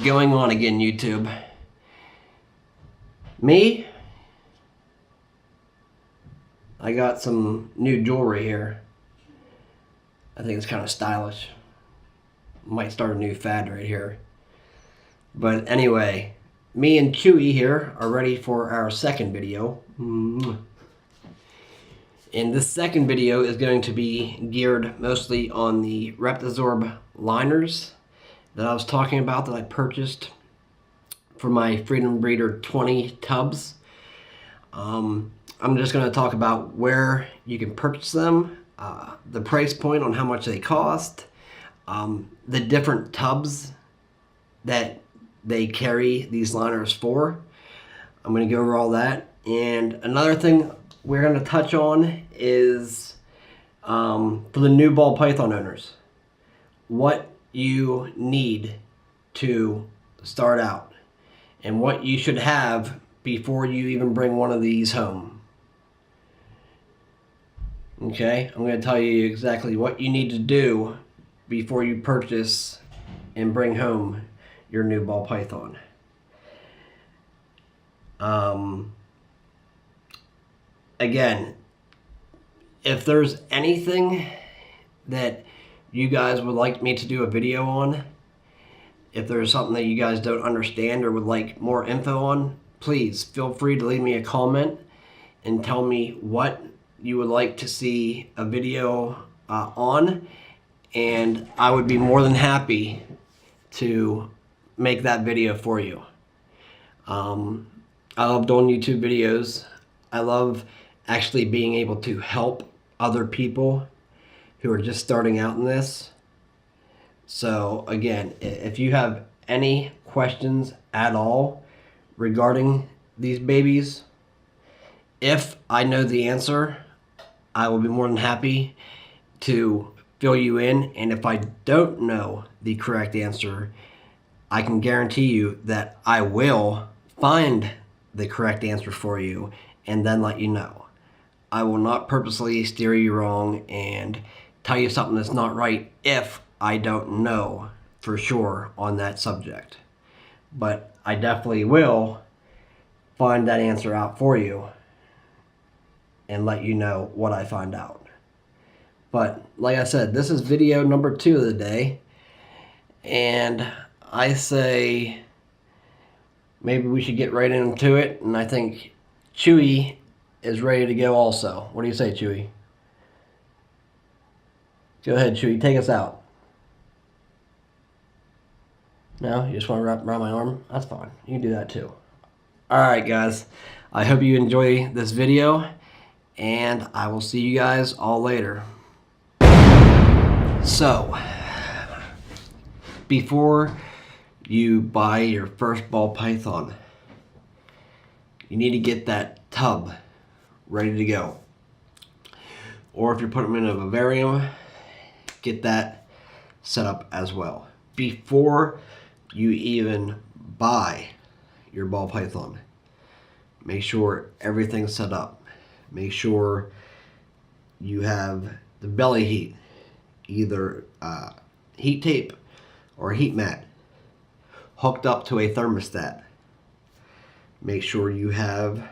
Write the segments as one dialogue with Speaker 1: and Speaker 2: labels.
Speaker 1: going on again, YouTube? Me? I got some new jewelry here. I think it's kind of stylish. Might start a new fad right here. But anyway, me and Chewy here are ready for our second video. And this second video is going to be geared mostly on the Reptasorb liners that I was talking about that I purchased for my Freedom Breeder 20 tubs. I'm just going to talk about where you can purchase them, the price point on how much they cost, the different tubs that they carry these liners for. I'm going to go over all that. And another thing we're going to touch on is for the new ball python owners, what you need to start out and what you should have before you even bring one of these home. Okay, I'm going to tell you exactly what you need to do before you purchase and bring home your new ball python. Again, if there's anything that you guys would like me to do a video on, if there's something that you guys don't understand or would like more info on, please feel free to leave me a comment and tell me what you would like to see a video on, and I would be more than happy to make that video for you. I love doing YouTube videos. I love actually being able to help other people who are just starting out in this. So again, if you have any questions at all regarding these babies, if I know the answer, I will be more than happy to fill you in. And if I don't know the correct answer, I can guarantee you that I will find the correct answer for you and then let you know. I will not purposely steer you wrong and tell you something that's not right if I don't know for sure on that subject. But I definitely will find that answer out for you and let you know what I find out. But like I said, this is video number 2 of the day, and I say maybe we should get right into it, and I think Chewy is ready to go also. What do you say, Chewy? Go ahead, Chewy, take us out. No, you just want to wrap around my arm? That's fine. You can do that too. Alright guys, I hope you enjoy this video, and I will see you guys all later. So, before you buy your first ball python, you need to get that tub ready to go. Or if you're putting them in a vivarium, get that set up as well. Before you even buy your ball python, make sure everything's set up. Make sure you have the belly heat, either heat tape or Heatmat, hooked up to a thermostat. Make sure you have,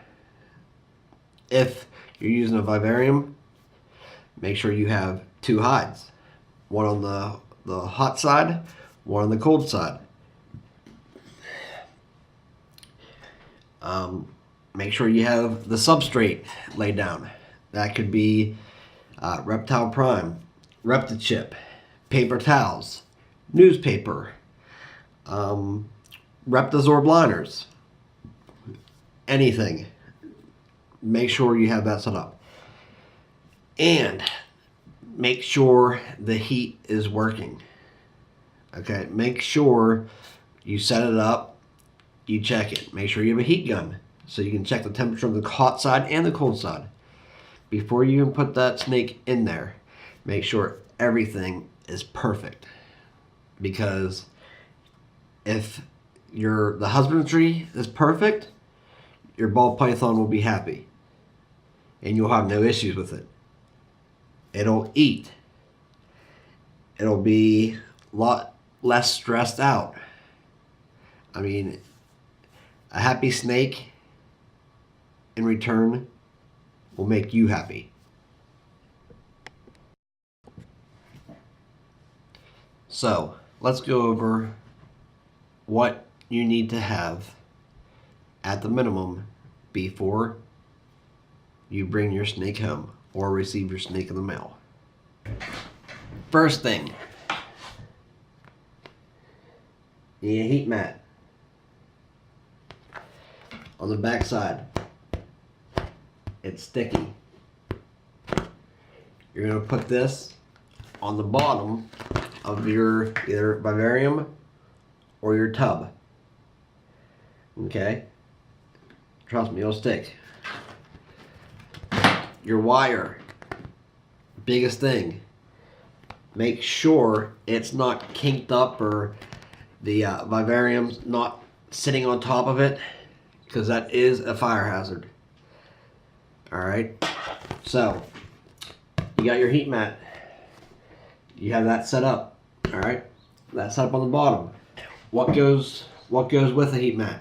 Speaker 1: if you're using a vivarium, make sure you have 2 hides. One on the hot side, one on the cold side. Make sure you have the substrate laid down. That could be Reptile Prime, Reptichip, paper towels, newspaper, Reptasorb liners, anything. Make sure you have that set up. And make sure the heat is working. Okay, make sure you set it up, you check it. Make sure you have a heat gun so you can check the temperature of the hot side and the cold side. Before you even put that snake in there, make sure everything is perfect. Because if the husbandry is perfect, your ball python will be happy and you'll have no issues with it. It'll eat. It'll be a lot less stressed out. I mean, a happy snake in return will make you happy. So, let's go over what you need to have at the minimum before you bring your snake home or receive your snake in the mail. First thing, you need a heat mat. On the back side, it's sticky. You're going to put this on the bottom of your either vivarium or your tub. Okay? Trust me, it'll stick. Your wire, biggest thing. Make sure it's not kinked up or the vivarium's not sitting on top of it, because that is a fire hazard. Alright, so you got your heat mat. You have that set up. Alright, that's set up on the bottom. What goes with a heat mat?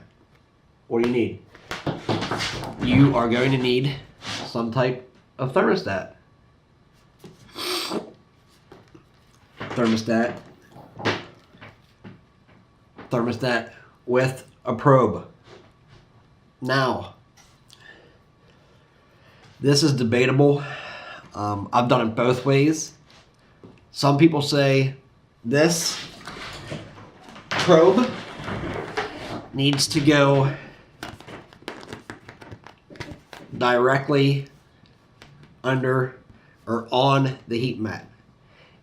Speaker 1: What do you need? You are going to need some type of thermostat. Thermostat with a probe. Now, this is debatable. I've done it both ways. Some people say this probe needs to go directly under or on the heat mat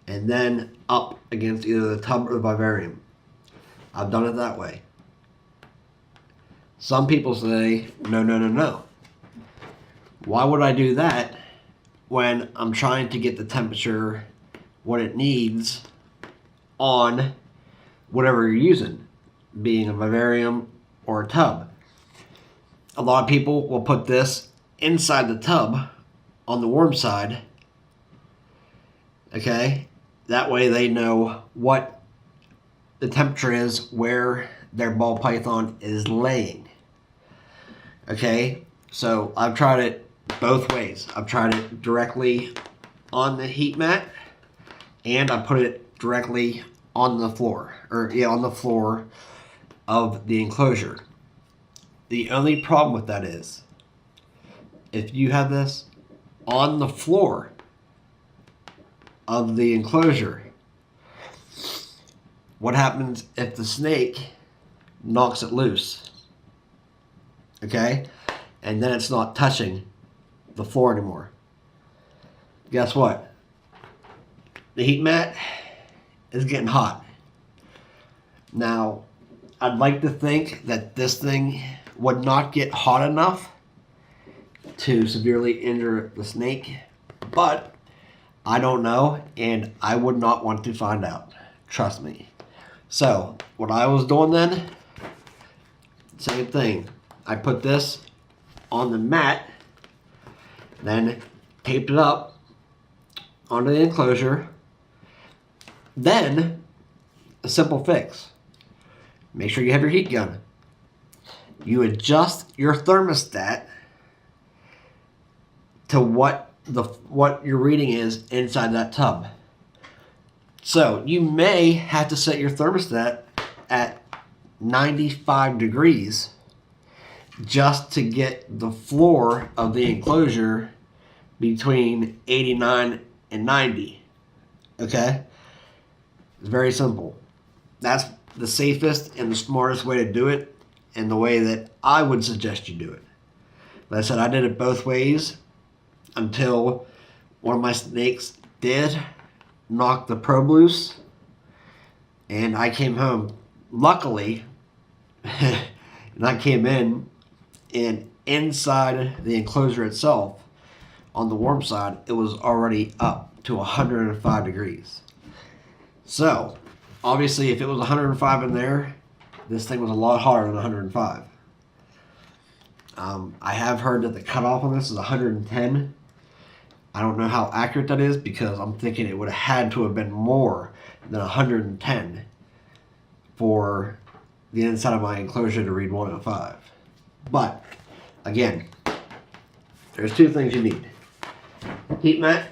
Speaker 1: and then up against either the tub or the vivarium. I've done it that way. Some people say, no. Why would I do that when I'm trying to get the temperature what it needs on whatever you're using, being a vivarium or a tub? A lot of people will put this inside the tub on the warm side. Okay? That way they know what the temperature is where their ball python is laying. Okay? So I've tried it both ways. I've tried it directly on the heat mat, and I put it directly on the floor, on the floor of the enclosure. The only problem with that is, if you have this on the floor of the enclosure, what happens if the snake knocks it loose? Okay? And then it's not touching the floor anymore. Guess what? The heat mat is getting hot. Now, I'd like to think that this thing would not get hot enough to severely injure the snake, but I don't know, and I would not want to find out. Trust me. So, what I was doing then, same thing. I put this on the mat, then taped it up onto the enclosure. Then, a simple fix. Make sure you have your heat gun. You adjust your thermostat to what your reading is inside that tub. So you may have to set your thermostat at 95 degrees just to get the floor of the enclosure between 89 and 90. Okay? It's very simple. That's the safest and the smartest way to do it, and the way that I would suggest you do it. Like I said, I did it both ways until one of my snakes did knock the probe loose, and I came home. Luckily, and I came in, and inside the enclosure itself, on the warm side, it was already up to 105 degrees. So, obviously, if it was 105 in there, this thing was a lot hotter than 105. I have heard that the cutoff on this is 110. I don't know how accurate that is, because I'm thinking it would have had to have been more than 110 for the inside of my enclosure to read 105. But again, there's two things you need: Heatmat,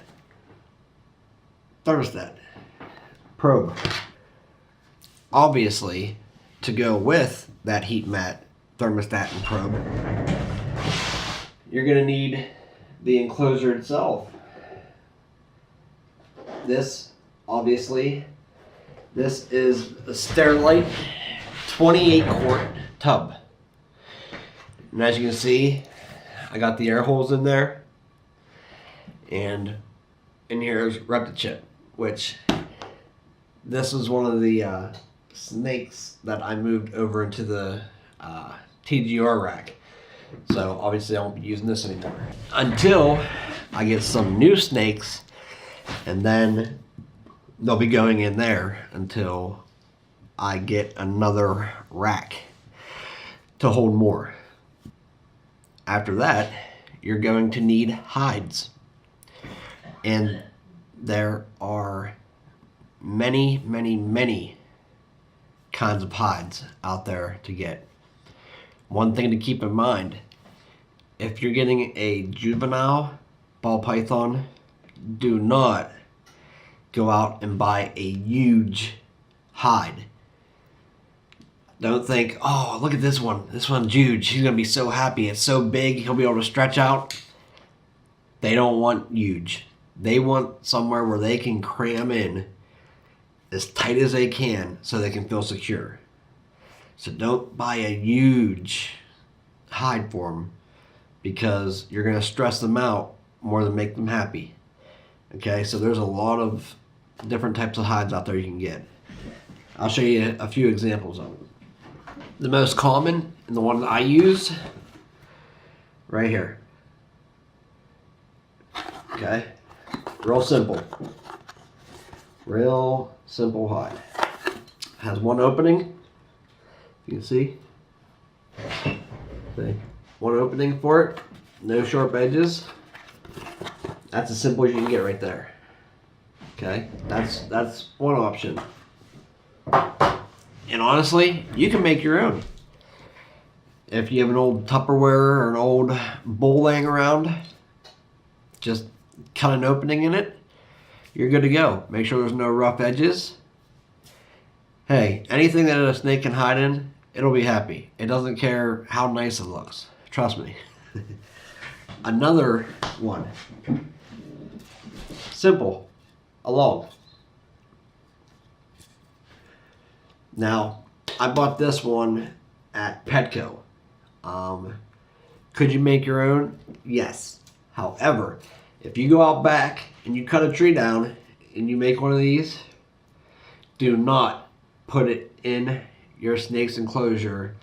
Speaker 1: thermostat, probe. Obviously, to go with that Heatmat, thermostat, and probe, you're going to need the enclosure itself. This, obviously, this is a Sterilite 28 quart tub. And as you can see, I got the air holes in there. And in here is Reptichip, which this was one of the snakes that I moved over into the TGR rack. So obviously I won't be using this anymore until I get some new snakes, and then they'll be going in there until I get another rack to hold more. After that, you're going to need hides. And there are many, many, many kinds of hides out there to get. One thing to keep in mind, if you're getting a juvenile ball python, do not go out and buy a huge hide. Don't think, oh, look at this one. This one's huge. He's going to be so happy. It's so big, he'll be able to stretch out. They don't want huge. They want somewhere where they can cram in as tight as they can so they can feel secure. So don't buy a huge hide for them, because you're going to stress them out more than make them happy. Okay, so there's a lot of different types of hides out there you can get. I'll show you a few examples of them. The most common, and the one that I use, right here. Okay, real simple. Real simple hide. Has one opening. You can see. One opening for it. No sharp edges. That's as simple as you can get right there. Okay, that's one option. And honestly, you can make your own. If you have an old Tupperware or an old bowl laying around, just cut an opening in it. You're good to go. Make sure there's no rough edges. Hey, anything that a snake can hide in, it'll be happy. It doesn't care how nice it looks. Trust me. Another one. Simple. A log. Now, I bought this one at Petco. Could you make your own? Yes. However, if you go out back and you cut a tree down and you make one of these, do not put it in your snake's enclosure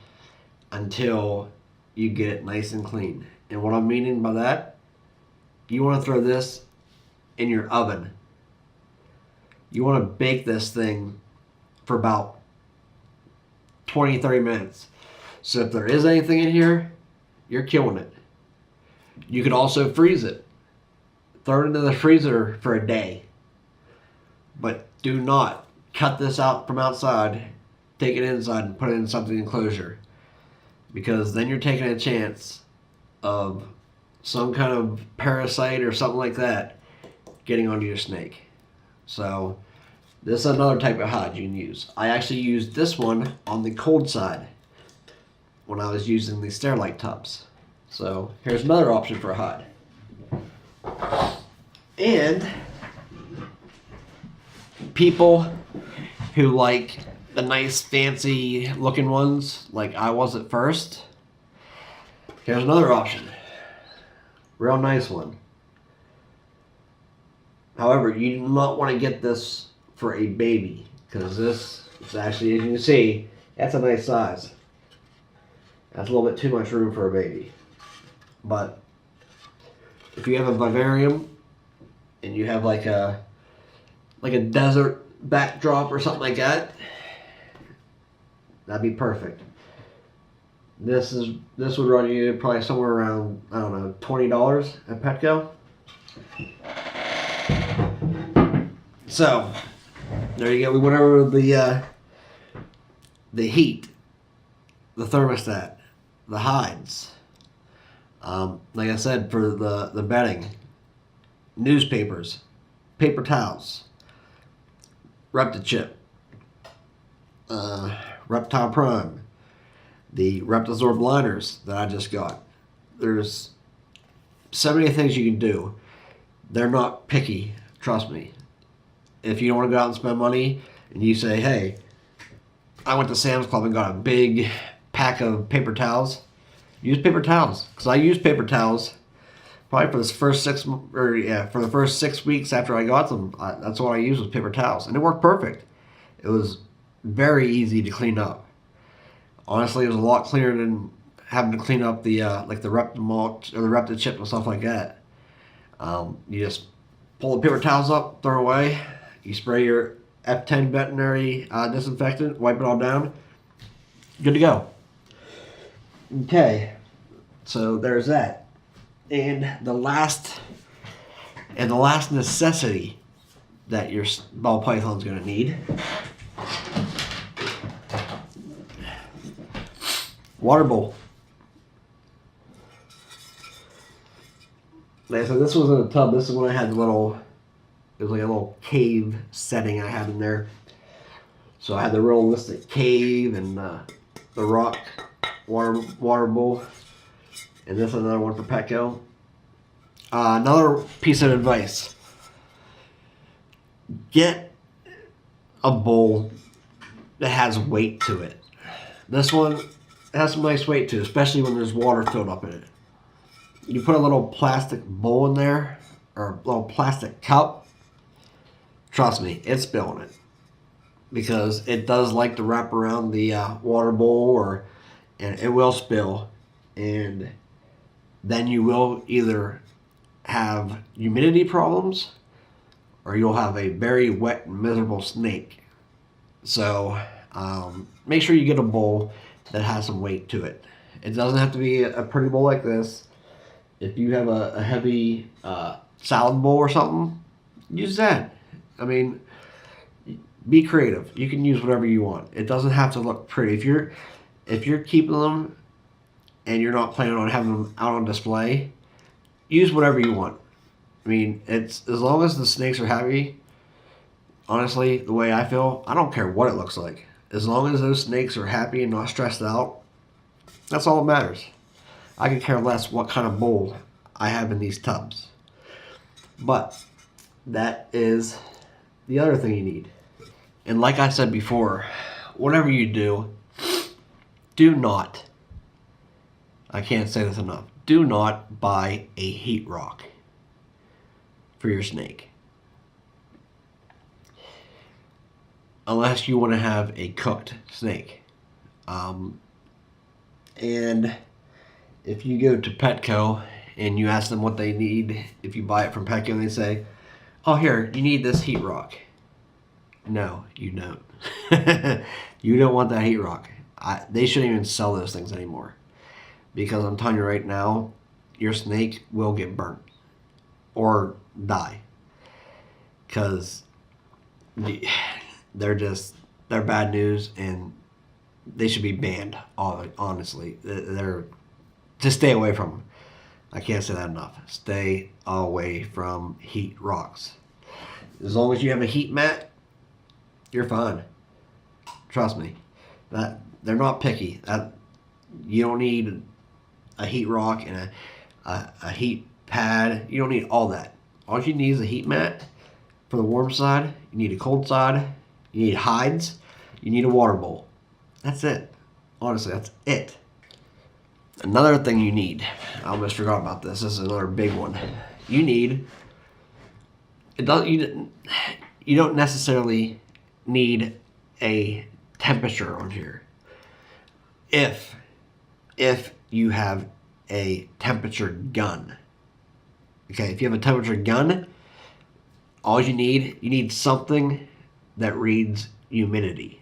Speaker 1: until you get it nice and clean. And what I'm meaning by that, you want to throw this in your oven. You want to bake this thing for about 20-30 minutes. So if there is anything in here, you're killing it. You could also freeze it. Throw it into the freezer for a day. But do not cut this out from outside, take it inside and put it in something enclosure. Because then you're taking a chance of some kind of parasite or something like that getting onto your snake. So this is another type of hide you can use. I actually used this one on the cold side when I was using the Sterilite tubs. So here's another option for a hide. And people who like the nice fancy looking ones like I was at first, here's another option. Real nice one. However, you do not want to get this for a baby, because this is actually, as you can see, that's a nice size. That's a little bit too much room for a baby. But if you have a vivarium and you have like a desert backdrop or something like that, that'd be perfect. This would run you probably somewhere around, I don't know, $20 at Petco. So there you go. We went over the heat the thermostat, the hides. Like I said, for the bedding, newspapers, paper towels, Reptichip, Reptile Prime, the Reptisorb liners that I just got. There's so many things you can do. They're not picky, trust me. If you don't want to go out and spend money and you say, hey, I went to Sam's Club and got a big pack of paper towels, use paper towels. Because I used paper towels probably for the first 6 weeks after I got them. That's what I used was paper towels, and it worked perfect. It was very easy to clean up. Honestly, it was a lot cleaner than having to clean up the like the Reptimalt or the Reptichip and stuff like that. You just pull the paper towels up, throw away. You spray your F10 veterinary disinfectant, wipe it all down. Good to go. Okay, so there's that. And the last necessity that your ball python's going to need, water bowl. Like I said, this was in a tub. This is when I had it was like a little cave setting I had in there. So I had the realistic cave and the rock water bowl. And this is another one for Petco. Another piece of advice. Get a bowl that has weight to it. This one has some nice weight to it, especially when there's water filled up in it. You put a little plastic bowl in there, or a little plastic cup. Trust me, it's spilling it. Because it does like to wrap around the water bowl, and it will spill. And then you will either have humidity problems or you'll have a very wet and miserable snake. So make sure you get a bowl that has some weight to it. It doesn't have to be a pretty bowl like this. If you have a heavy salad bowl or something, use that. I mean, be creative. You can use whatever you want. It doesn't have to look pretty. If you're keeping them and you're not planning on having them out on display, use whatever you want. I mean, it's as long as the snakes are happy. Honestly, the way I feel, I don't care what it looks like. As long as those snakes are happy and not stressed out, that's all that matters. I could care less what kind of bowl I have in these tubs. But that is the other thing you need. And like I said before, whatever you do not, I can't say this enough, do not buy a heat rock for your snake. Unless you want to have a cooked snake. And if you go to Petco and you ask them what they need, if you buy it from Petco and they say, oh, here, you need this heat rock. No, you don't. You don't want that heat rock. They shouldn't even sell those things anymore. Because I'm telling you right now, your snake will get burnt or die. Because they're bad news and they should be banned, honestly. Just stay away from them. I can't say that enough. Stay away from heat rocks. As long as you have a Heatmat, you're fine. Trust me. They're not picky. You don't need a heat rock and a heat pad. You don't need all that. All you need is a Heatmat for the warm side. You need a cold side. You need hides. You need a water bowl. That's it. Honestly, that's it. Another thing you need, I almost forgot about this. This is another big one. You don't necessarily need a temperature on here. If you have a temperature gun. Okay, if you have a temperature gun, all you need something that reads humidity.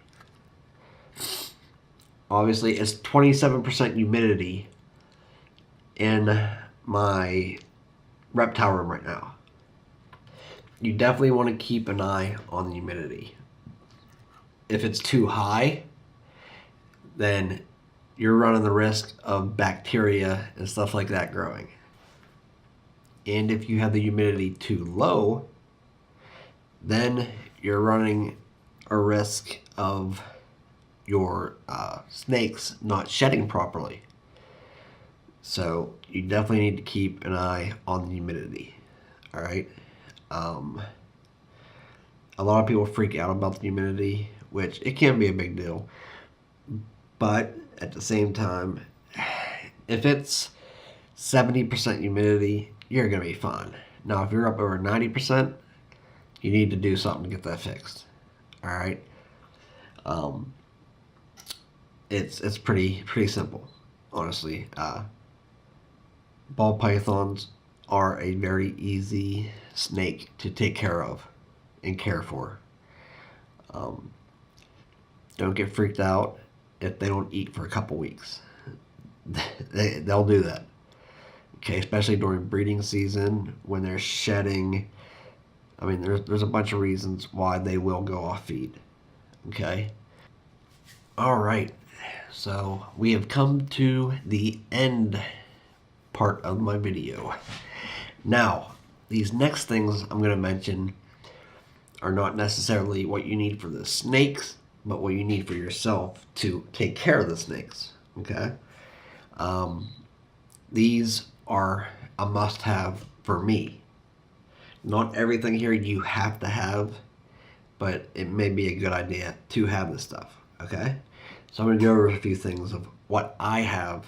Speaker 1: Obviously, it's 27% humidity in my reptile room right now. You definitely want to keep an eye on the humidity. If it's too high, then you're running the risk of bacteria and stuff like that growing. And if you have the humidity too low, then you're running a risk of your snakes not shedding properly. So you definitely need to keep an eye on the humidity. All right. A lot of people freak out about the humidity, which it can be a big deal. But at the same time, if it's 70% humidity, you're going to be fine. Now, if you're up over 90%, you need to do something to get that fixed. All right. It's pretty simple, honestly. Ball pythons are a very easy snake to take care of and care for. Don't get freaked out if they don't eat for a couple weeks. They'll do that. Okay, especially during breeding season when they're shedding. I mean, there's a bunch of reasons why they will go off feed. Okay. All right. So we have come to the end part of my video. Now, these next things I'm going to mention are not necessarily what you need for the snakes, but what you need for yourself to take care of the snakes. Okay. These are a must-have for me. Not everything here you have to have, but it may be a good idea to have this stuff. Okay. So I'm going to go over a few things of what I have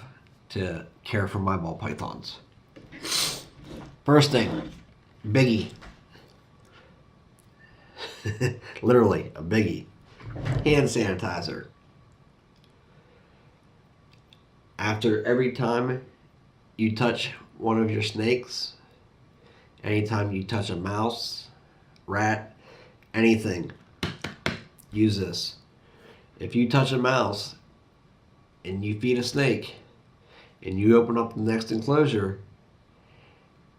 Speaker 1: to care for my ball pythons. First thing, biggie. Literally, a biggie. Hand sanitizer. After every time you touch one of your snakes, anytime you touch a mouse, rat, anything, use this. If you touch a mouse and you feed a snake and you open up the next enclosure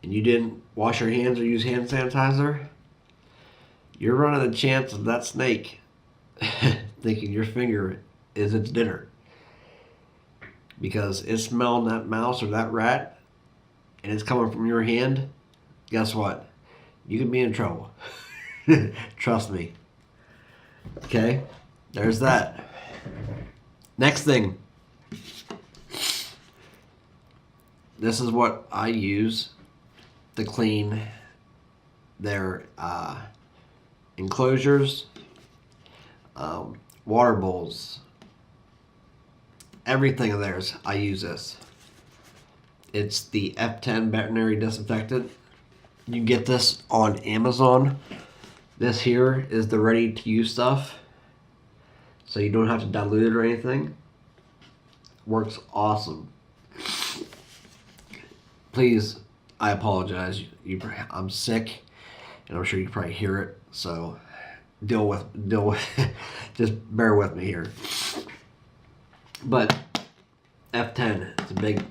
Speaker 1: and you didn't wash your hands or use hand sanitizer, you're running the chance of that snake thinking your finger is its dinner. Because it's smelling that mouse or that rat and it's coming from your hand, guess what? You can be in trouble. Trust me. Okay? There's that. Next thing. This is what I use to clean their enclosures, water bowls, everything of theirs. I use this. It's the F10 veterinary disinfectant. You can get this on Amazon. This here is the ready to use stuff, so you don't have to dilute it or anything. Works awesome. Please, I apologize. I'm sick, and I'm sure you can probably hear it. So deal with. Just bear with me here. But F10, it's a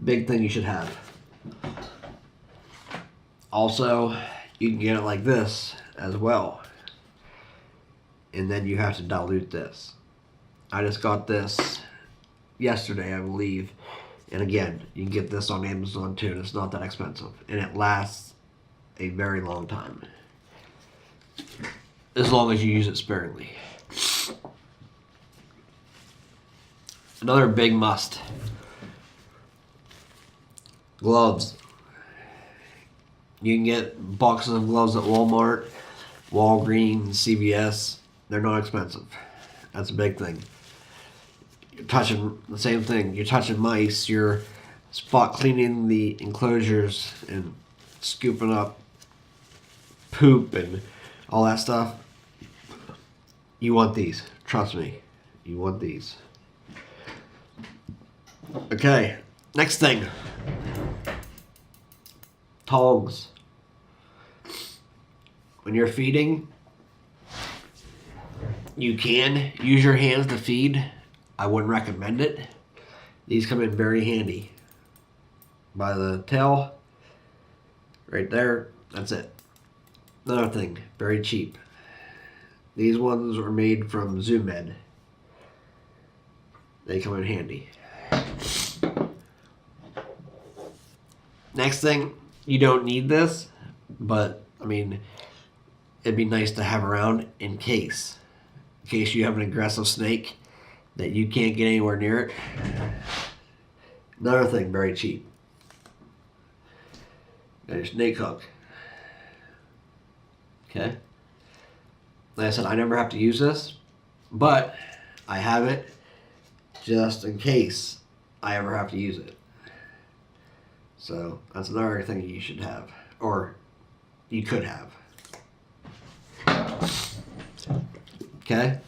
Speaker 1: big thing you should have. Also, you can get it like this as well, and then you have to dilute this. I just got this yesterday, I believe. And again, you can get this on Amazon too, and it's not that expensive. And it lasts a very long time. As long as you use it sparingly. Another big must. Gloves. You can get boxes of gloves at Walmart, Walgreens, CVS. They're not expensive. That's a big thing. You're touching the same thing. You're touching mice. You're spot cleaning the enclosures and scooping up poop and all that stuff. You want these. Trust me. You want these. Okay. Next thing. Tongs. When you're feeding, you can use your hands to feed. I wouldn't recommend it. These come in very handy. By the tail, right there, that's it. Another thing, very cheap. These ones are made from Zoo Med. They come in handy. Next thing, you don't need this, but I mean, it'd be nice to have around in case you have an aggressive snake that you can't get anywhere near it. Another thing, very cheap. Got your snake hook. Okay. Like I said, I never have to use this, but I have it just in case I ever have to use it. So that's another thing you should have, or you could have. Okay.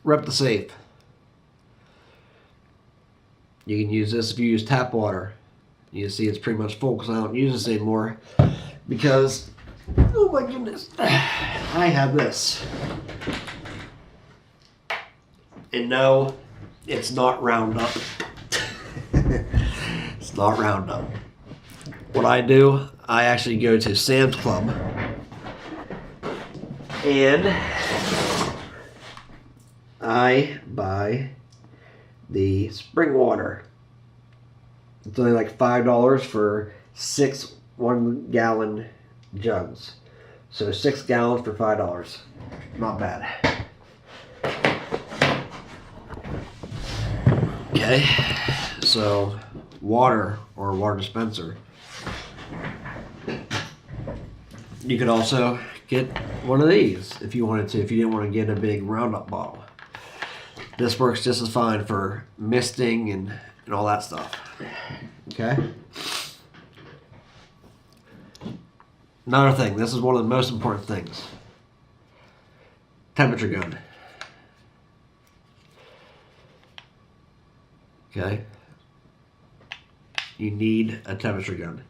Speaker 1: Rep the safe. You can use this if you use tap water. You see it's pretty much full because I don't use this anymore because, oh my goodness, I have this. And no, it's not Roundup. It's not Roundup. What I do, I actually go to Sam's Club and I buy the spring water. It's only like $5 for 6 1-gallon jugs. So 6 gallons for $5. Not bad. Okay, so water or water dispenser. You could also get one of these if you wanted to, if you didn't want to get a big Roundup bottle. This works just as fine for misting and all that stuff. Okay. Another thing, this is one of the most important things. Temperature gun. Okay. You need a temperature gun.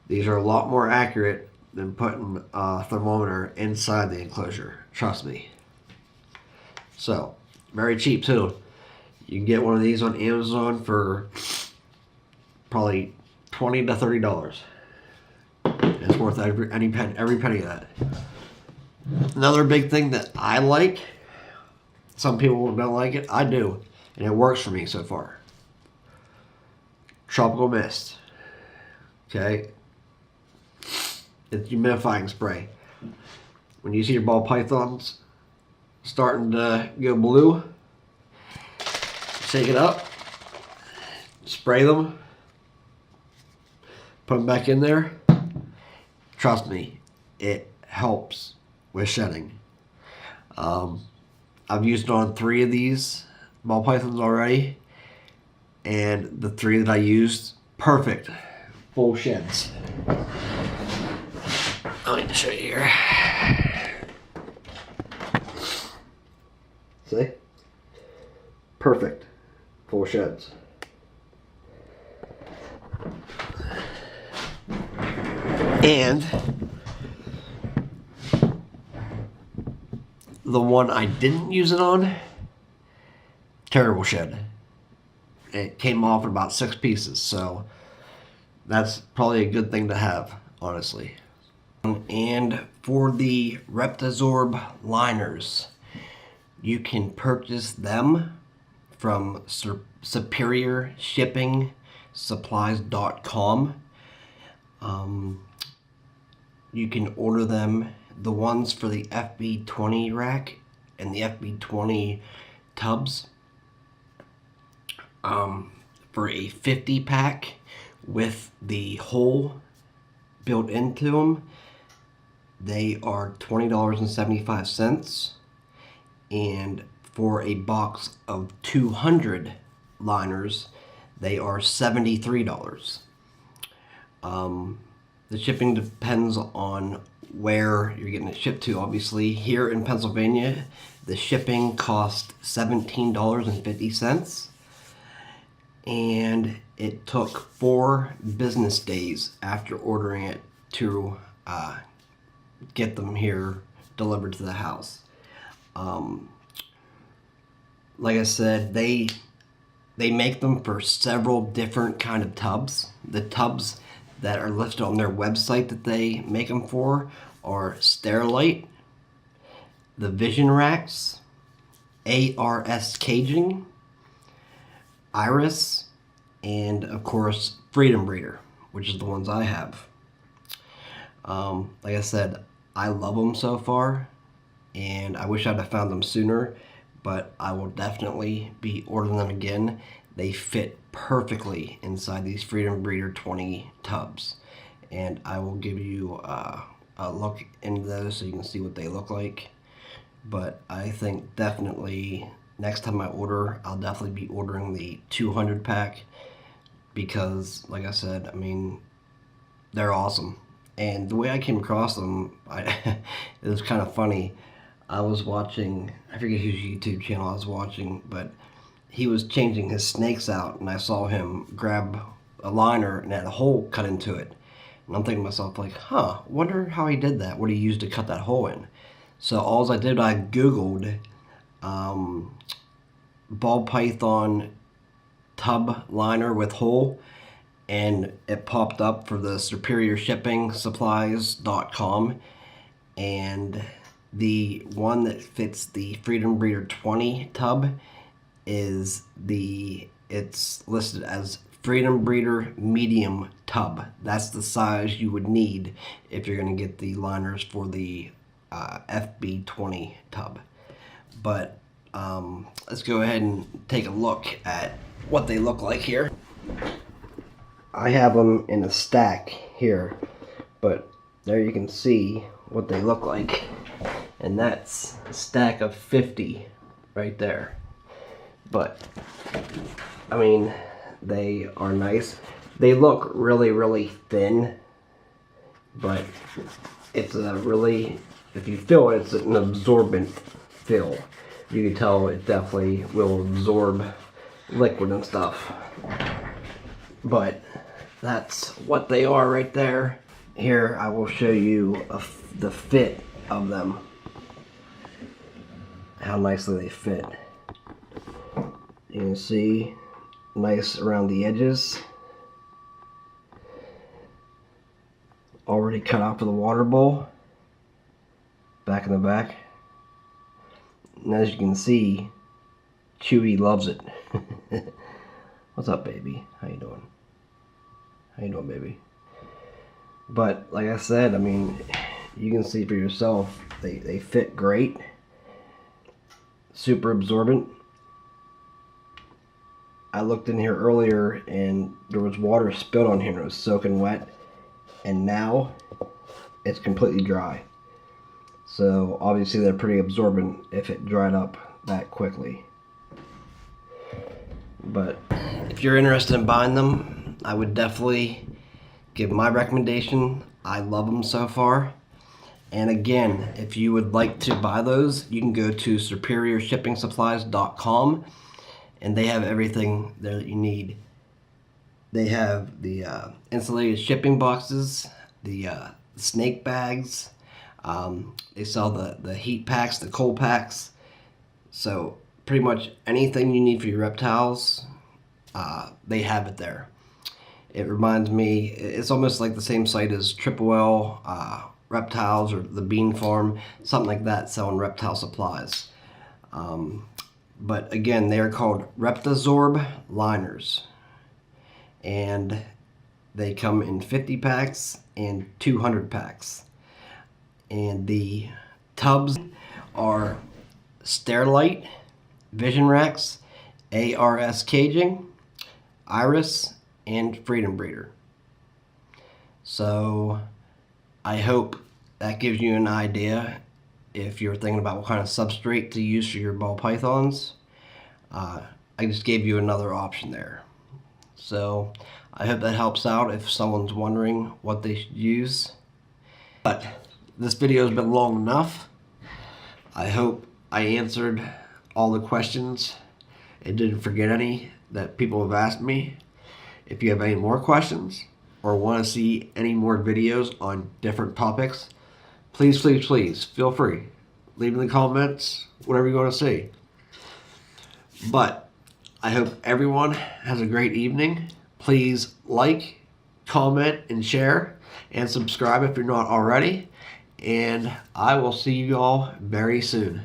Speaker 1: These are a lot more accurate than putting a thermometer inside the enclosure. Trust me. So, very cheap too. You can get one of these on Amazon for probably $20 to $30. It's worth every penny of that. Another big thing that I like, some people don't like it, I do, and it works for me so far. Tropical mist. Okay? It's humidifying spray. When you see your ball pythons starting to go blue, shake it up, spray them, put them back in there. Trust me, it helps with shedding. I've used it on 3 of these ball pythons already, and the 3 that I used, perfect, full sheds. I need to show you here. See? Perfect. Full sheds. And the one I didn't use it on, terrible shed. It came off in about 6 pieces, so that's probably a good thing to have, honestly. And for the Reptazorb liners, you can purchase them from SuperiorShippingSupplies.com. You can order them, the ones for the FB20 rack and the FB20 tubs, for a 50 pack with the hole built into them. They are $20.75, and for a box of 200 liners, they are $73. The shipping depends on where you're getting it shipped to. Obviously, here in Pennsylvania, the shipping cost $17.50, and it took 4 business days after ordering it to get them here delivered to the house. Like I said, they make them for several different kind of tubs. The tubs that are listed on their website that they make them for are Sterilite, the Vision Racks, ARS Caging, Iris, and of course Freedom Breeder, which is the ones I have. Like I said, I love them so far, and I wish I'd have found them sooner, but I will definitely be ordering them again. They fit perfectly inside these Freedom Breeder 20 tubs, and I will give you a look into those so you can see what they look like. But I think definitely next time I order, I'll definitely be ordering the 200 pack, because like I said, I mean, they're awesome. And the way I came across them, it was kind of funny. I was watching, I forget whose YouTube channel I was watching, but he was changing his snakes out, and I saw him grab a liner and had a hole cut into it. And I'm thinking to myself, like, wonder how he did that, what he used to cut that hole in. So all I did, I Googled ball python tub liner with hole, and it popped up for the superiorshippingsupplies.com, and the one that fits the Freedom Breeder 20 tub is it's listed as Freedom Breeder medium tub. That's the size you would need if you're going to get the liners for the FB20 tub. But let's go ahead and take a look at what they look like here. I have them in a stack here, but there you can see what they look like, and that's a stack of 50 right there. But I mean, they are nice. They look really, really thin, but it's a really, if you feel it, it's an absorbent feel. You can tell it definitely will absorb liquid and stuff. But that's what they are right there. Here I will show you the fit of them, how nicely they fit. You can see nice around the edges, already cut off of the water bowl, back in the back. And as you can see, Chewy loves it. What's up, baby? How you doing? How you doing, baby? But like I said, I mean, you can see for yourself, they fit great. Super absorbent. I looked in here earlier and there was water spilled on here and it was soaking wet, and now it's completely dry. So obviously they're pretty absorbent if it dried up that quickly. But if you're interested in buying them, I would definitely give my recommendation. I love them so far. And again, if you would like to buy those, you can go to superiorshippingsupplies.com, and they have everything there that you need. They have the insulated shipping boxes, the snake bags. They sell the heat packs, the cold packs. So pretty much anything you need for your reptiles, they have it there. It reminds me, it's almost like the same site as Triple L Reptiles or the Bean Farm, something like that, selling reptile supplies. But again, they are called Reptazorb liners, and they come in 50 packs and 200 packs. And the tubs are Sterilite, Vision Racks, ARS Caging, Iris, and Freedom Breeder. So I hope that gives you an idea if you're thinking about what kind of substrate to use for your ball pythons. I just gave you another option there. So I hope that helps out if someone's wondering what they should use. But this video has been long enough. I hope I answered all the questions and didn't forget any that people have asked me. If you have any more questions or want to see any more videos on different topics, please feel free. Leave in the comments whatever you want to see. But I hope everyone has a great evening. Please like, comment, and share, and subscribe if you're not already. And I will see you all very soon.